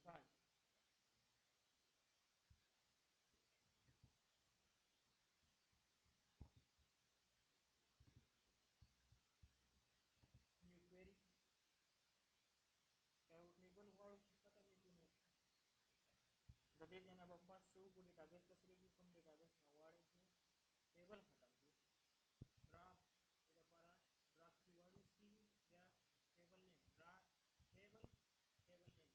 default. New query. Table word pata नहीं नहीं. जब एक जना बप्पा शो को डेटाबेस का सिलेक्ट from database ना word है table खत्म हो. Draft इधर पर draft की word उसकी या table name draft table name इनकी दाई इनकी है. Table row create table ID card implement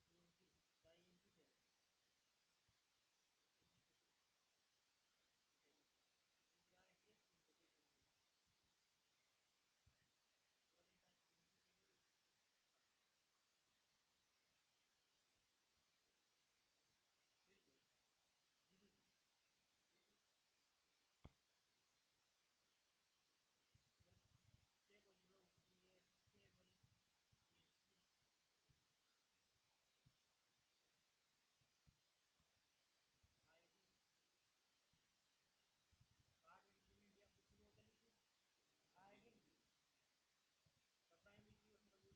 या कुछ भी होता नहीं ID the primary key of the primary key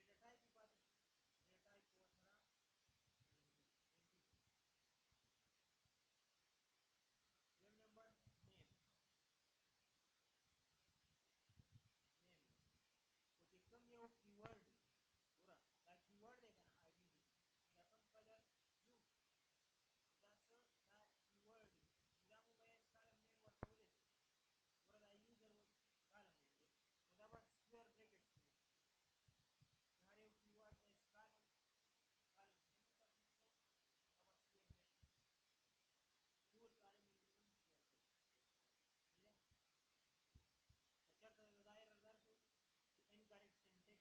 data type की बात data type को थोड़ा roll number name तो एकदम ये वो कीवर्ड पूरा का कीवर्ड देगा ना आईडेंटिटी या अपन पहले यू that's that keyword या वो मैं column name और बोले पूरा दा यूजर वो column name तो दा बस square brackets में हमारे कीवर्ड में column name का इसको अब square brackets पूरा column name square brackets अच्छा दायर दायर को incorrect syntax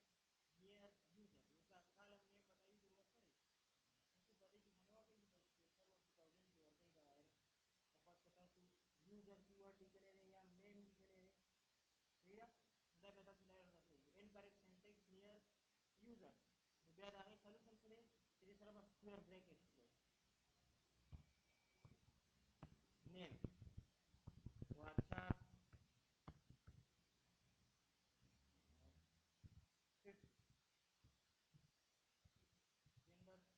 near user उसका column name बताइए जरूरत पड़े उनको बताइए कि मनवा के सर्वर 2000 के वर्किंग का है सपोज करता है कि यूजर कीवर्ड लिख ले रहे या नेम लिख ले रहे ठीक है उधर पता चला होगा तो incorrect syntax near user बेहद आगे सॉल्यूशन से तेरे सारा square bracket name WhatsApp gender WhatsApp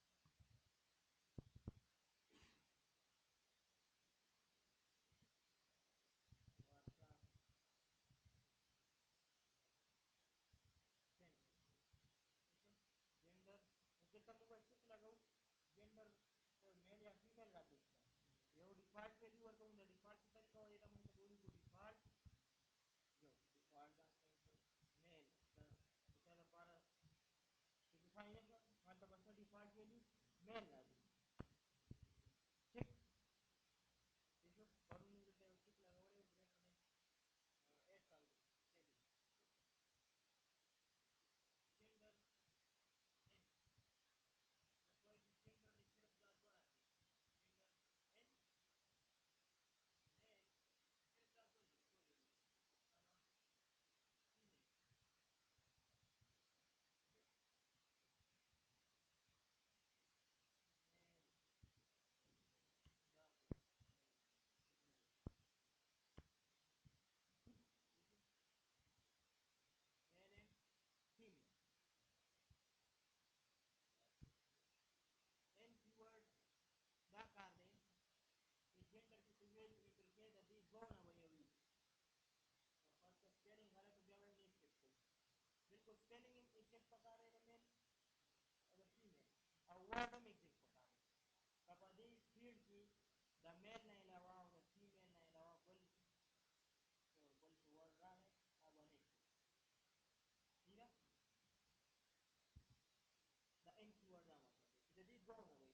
gender उसके तक को अच्छे से लगाओ जेंडर तो मेल या फीमेल रख देता यो डिफॉल्ट वैल्यू और तो डिफॉल्ट की तरीका हो जाता है दोनों को डिफॉल्ट यो डिफॉल्ट का मेल तो चलो पर डिफाइन है मतलब बस डिफॉल्ट वैल्यू मेल रख दो ठीक देखो और उन लोग ने टिक लगाओ रे ब्रेक में ऐड कर दो जेंडर कोई जेंडर सिर्फ जात वाला जेंडर एन मेल सिर्फ जात वाला फीमेल मेल जात मेल एंड फीमेल एन कीवर्ड दा कर दे कि जेंडर की फीमेल इंटरफेस दी गौन है वही फर्स्ट स्पेलिंग वाला तो जवाब नहीं सकते बिल्कुल स्पेलिंग एग्जैक्ट पता रहे मेल और फीमेल और वर्ड में एग्जैक्ट पता रहे कपदी फील्ड की द मेल नहीं अलावा और फीमेल नहीं अलावा बोल वर्ड रहा है अब नहीं ठीक है द एन कीवर्ड ना मतलब जदी गौन है वही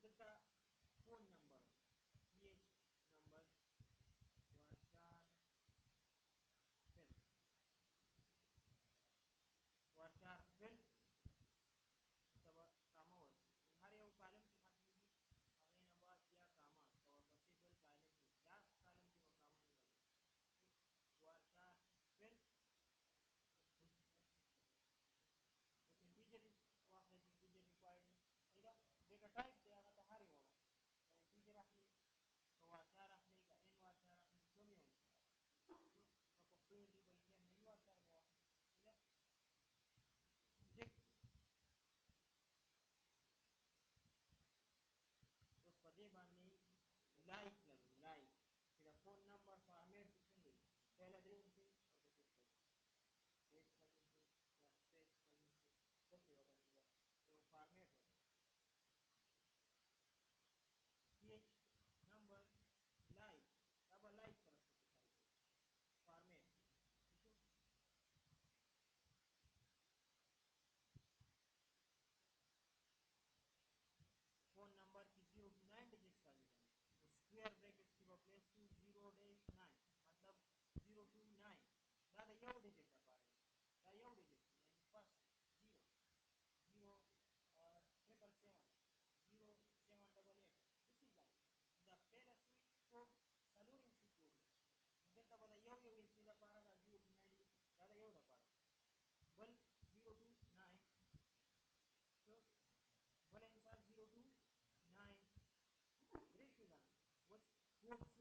उनका phone number pH number WhatsApp फिर व्हाट्सएप फिर पहला ड्रीम से और दूसरे से स्पेस कॉलिंग से या स्पेस कॉलिंग से जैसे होगा नहीं तो फॉर्मेट होगा ph number live double live तरफ से दिखाई दे फॉर्मेट ठीक है फोन नंबर की 0 to 9 डिजिट का भी है तो स्क्वायर ब्रैकेट की प्लेस टू 0-9 मतलब 0 to 9 दादा एवढं डिजिट का पार आहे एवढं डिजिट यानी first 0 777 0788 this is like the pera switch code salurin switch code naganda bada एवढं sila para na 0 to 9 दादा एवढं पार बल 0 to 9 so बल answer 0 to 9 Great Sudan. What's code